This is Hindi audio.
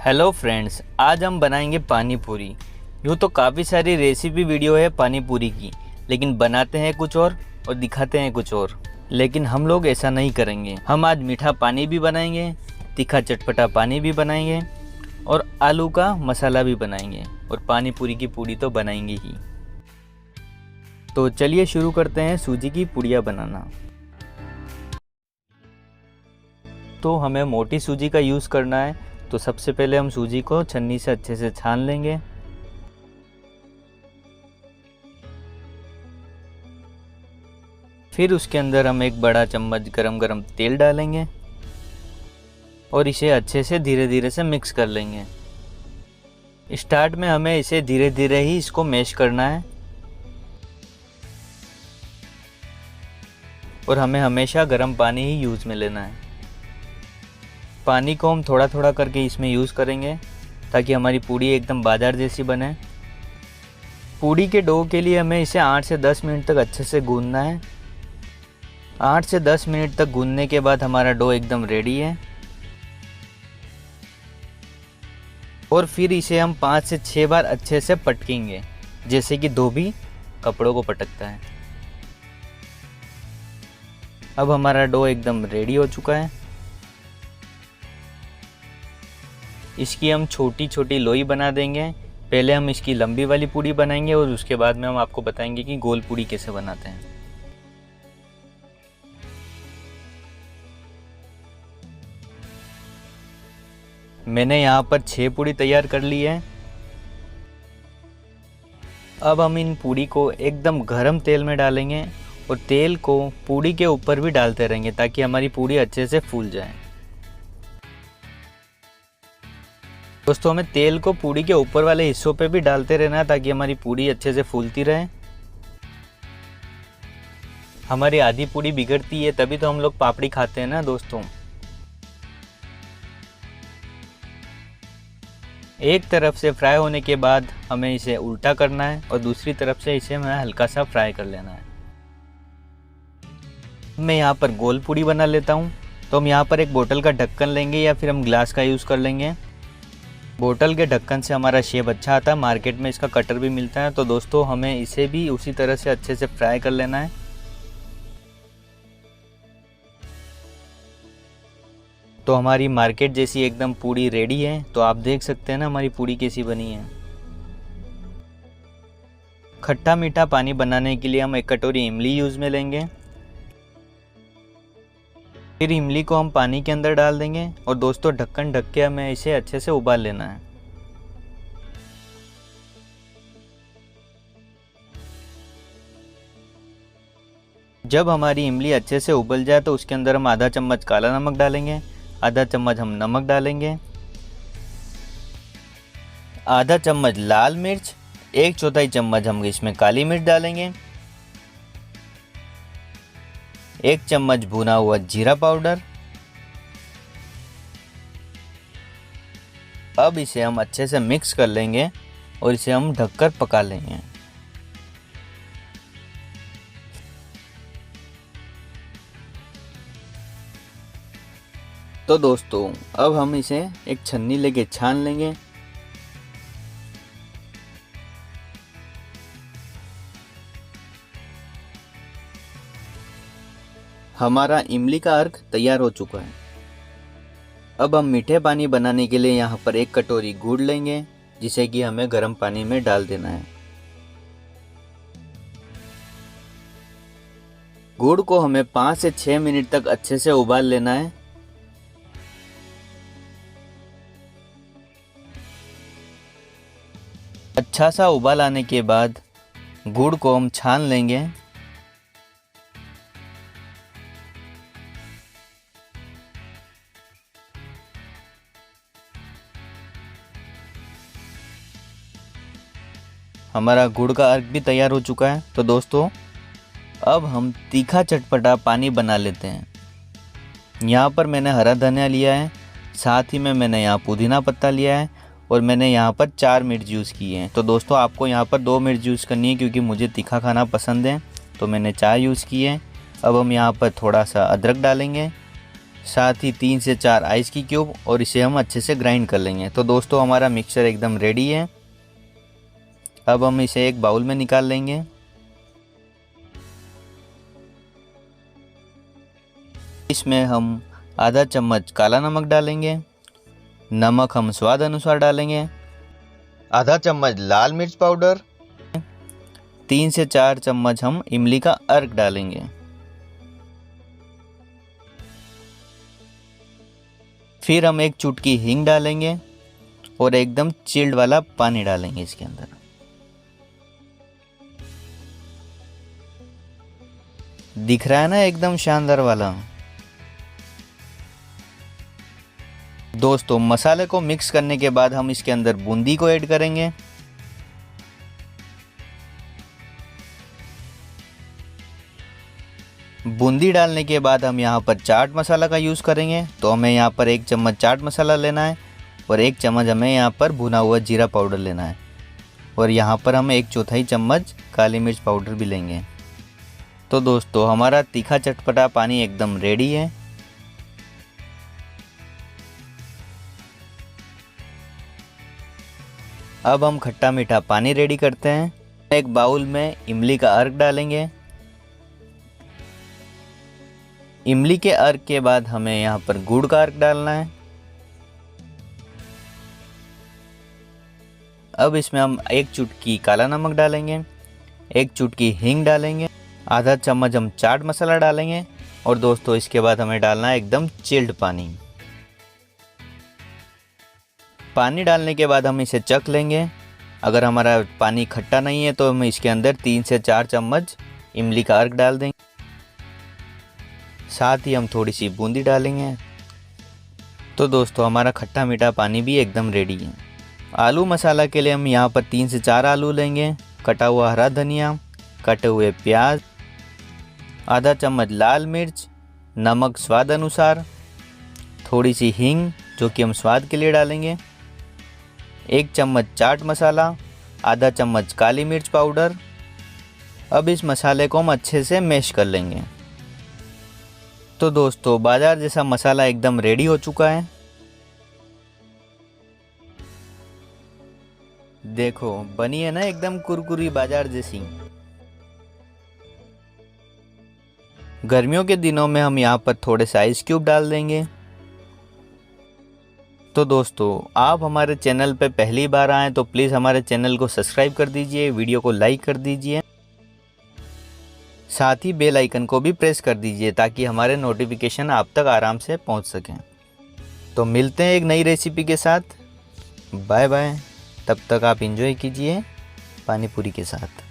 हेलो फ्रेंड्स, आज हम बनाएंगे पानी पूरी। यूँ तो काफ़ी सारी रेसिपी वीडियो है पानी पूरी की, लेकिन बनाते हैं कुछ और दिखाते हैं कुछ और। लेकिन हम लोग ऐसा नहीं करेंगे। हम आज मीठा पानी भी बनाएंगे, तीखा चटपटा पानी भी बनाएंगे और आलू का मसाला भी बनाएंगे और पानी पूरी की पूड़ी तो बनाएंगे ही। तो चलिए शुरू करते हैं सूजी की पूड़ियाँ बनाना। तो हमें मोटी सूजी का यूज़ करना है। तो सबसे पहले हम सूजी को छन्नी से अच्छे से छान लेंगे। फिर उसके अंदर हम एक बड़ा चम्मच गरम तेल डालेंगे और इसे अच्छे से धीरे धीरे से मिक्स कर लेंगे। स्टार्ट में हमें इसे धीरे धीरे ही इसको मैश करना है और हमें हमेशा गर्म पानी ही यूज़ में लेना है। पानी को हम थोड़ा थोड़ा करके इसमें यूज़ करेंगे ताकि हमारी पूड़ी एकदम बाजार जैसी बने। पूड़ी के डो के लिए हमें इसे 8 से 10 मिनट तक अच्छे से गूंदना है। 8 से 10 मिनट तक गूंदने के बाद हमारा डो एकदम रेडी है और फिर इसे हम 5 से 6 बार अच्छे से पटकेंगे, जैसे कि धोबी कपड़ों को पटकता है। अब हमारा डो एकदम रेडी हो चुका है। इसकी हम छोटी छोटी लोई बना देंगे। पहले हम इसकी लंबी वाली पूड़ी बनाएंगे और उसके बाद में हम आपको बताएंगे कि गोल पूड़ी कैसे बनाते हैं। मैंने यहाँ पर 6 पूड़ी तैयार कर ली है। अब हम इन पूड़ी को एकदम गरम तेल में डालेंगे और तेल को पूड़ी के ऊपर भी डालते रहेंगे ताकि हमारी पूड़ी अच्छे से फूल जाए। दोस्तों, हमें तेल को पूड़ी के ऊपर वाले हिस्सों पे भी डालते रहना है ताकि हमारी पूड़ी अच्छे से फूलती रहे। हमारी आधी पूड़ी बिगड़ती है तभी तो हम लोग पापड़ी खाते हैं ना दोस्तों। एक तरफ से फ्राई होने के बाद हमें इसे उल्टा करना है और दूसरी तरफ से इसे हमें हल्का सा फ्राई कर लेना है। मैं यहाँ पर गोल पूड़ी बना लेता हूँ। तो हम यहाँ पर एक बोतल का ढक्कन लेंगे या फिर हम ग्लास का यूज़ कर लेंगे। बोतल के ढक्कन से हमारा शेप अच्छा आता है। मार्केट में इसका कटर भी मिलता है। तो दोस्तों, हमें इसे भी उसी तरह से अच्छे से फ्राई कर लेना है। तो हमारी मार्केट जैसी एकदम पूड़ी रेडी है। तो आप देख सकते हैं ना हमारी पूड़ी कैसी बनी है। खट्टा मीठा पानी बनाने के लिए हम 1 कटोरी इमली यूज़ में लेंगे। फिर इमली को हम पानी के अंदर डाल देंगे और दोस्तों ढक्कन ढक के हमें इसे अच्छे से उबाल लेना है। जब हमारी इमली अच्छे से उबल जाए तो उसके अंदर हम आधा चम्मच काला नमक डालेंगे, आधा चम्मच हम नमक डालेंगे, आधा चम्मच लाल मिर्च, 1/4 चम्मच हम इसमें काली मिर्च डालेंगे, 1 चम्मच भुना हुआ जीरा पाउडर। अब इसे हम अच्छे से मिक्स कर लेंगे और इसे हम ढककर पका लेंगे। तो दोस्तों, अब हम इसे एक छन्नी लेके छान लेंगे। हमारा इमली का अर्क तैयार हो चुका है। अब हम मीठे पानी बनाने के लिए यहाँ पर 1 कटोरी गुड़ लेंगे, जिसे कि हमें गर्म पानी में डाल देना है। गुड़ को हमें 5 से 6 मिनट तक अच्छे से उबाल लेना है। अच्छा सा उबाल आने के बाद गुड़ को हम छान लेंगे। हमारा गुड़ का अर्क भी तैयार हो चुका है। तो दोस्तों, अब हम तीखा चटपटा पानी बना लेते हैं। यहाँ पर मैंने हरा धनिया लिया है, साथ ही में मैंने यहाँ पुदीना पत्ता लिया है और मैंने यहाँ पर 4 मिर्च यूज़ किए हैं। तो दोस्तों, आपको यहाँ पर 2 मिर्च यूज़ करनी है क्योंकि मुझे तीखा खाना पसंद है, तो मैंने 4 यूज़ किए हैं। अब हम यहाँ पर थोड़ा सा अदरक डालेंगे, साथ ही 3 से 4 आइस की क्यूब और इसे हम अच्छे से ग्राइंड कर लेंगे। तो दोस्तों हमारा मिक्सचर एकदम रेडी है। अब हम इसे एक बाउल में निकाल लेंगे। इसमें हम आधा चम्मच काला नमक डालेंगे। नमक हम स्वाद अनुसार डालेंगे। आधा चम्मच लाल मिर्च पाउडर। 3 से 4 चम्मच हम इमली का अर्क डालेंगे। फिर हम एक चुटकी हींग डालेंगे और एकदम चिल्ड वाला पानी डालेंगे इसके अंदर। दिख रहा है ना एकदम शानदार वाला। दोस्तों मसाले को मिक्स करने के बाद हम इसके अंदर बूंदी को ऐड करेंगे। बूंदी डालने के बाद हम यहाँ पर चाट मसाला का यूज़ करेंगे। तो हमें यहाँ पर 1 चम्मच चाट मसाला लेना है और 1 चम्मच हमें यहाँ पर भुना हुआ जीरा पाउडर लेना है और यहाँ पर हम 1/4 चम्मच काली मिर्च पाउडर भी लेंगे। तो दोस्तों हमारा तीखा चटपटा पानी एकदम रेडी है। अब हम खट्टा मीठा पानी रेडी करते हैं। एक बाउल में इमली का अर्क डालेंगे। इमली के अर्क के बाद हमें यहाँ पर गुड़ का अर्क डालना है। अब इसमें हम 1 चुटकी काला नमक डालेंगे, 1 चुटकी हींग डालेंगे, आधा चम्मच हम चाट मसाला डालेंगे और दोस्तों इसके बाद हमें डालना है एकदम चिल्ड पानी। पानी डालने के बाद हम इसे चख लेंगे। अगर हमारा पानी खट्टा नहीं है तो हम इसके अंदर 3 से 4 चम्मच इमली का अर्क डाल देंगे। साथ ही हम थोड़ी सी बूंदी डालेंगे। तो दोस्तों हमारा खट्टा मीठा पानी भी एकदम रेडी है। आलू मसाला के लिए हम यहाँ पर 3 से 4 आलू लेंगे, कटा हुआ हरा धनिया, कटे हुए प्याज, आधा चम्मच लाल मिर्च, नमक स्वाद अनुसार, थोड़ी सी हींग जो कि हम स्वाद के लिए डालेंगे, 1 चम्मच चाट मसाला, आधा चम्मच काली मिर्च पाउडर। अब इस मसाले को हम अच्छे से मैश कर लेंगे। तो दोस्तों बाजार जैसा मसाला एकदम रेडी हो चुका है। देखो बनी है ना एकदम कुरकुरी बाजार जैसी। गर्मियों के दिनों में हम यहाँ पर थोड़े से आइस क्यूब डाल देंगे। तो दोस्तों आप हमारे चैनल पे पहली बार आएँ तो प्लीज़ हमारे चैनल को सब्सक्राइब कर दीजिए, वीडियो को लाइक कर दीजिए, साथ ही बेल आइकन को भी प्रेस कर दीजिए ताकि हमारे नोटिफिकेशन आप तक आराम से पहुंच सकें। तो मिलते हैं एक नई रेसिपी के साथ। Bye bye. तब तक आप एंजॉय कीजिए पानी पूरी के साथ।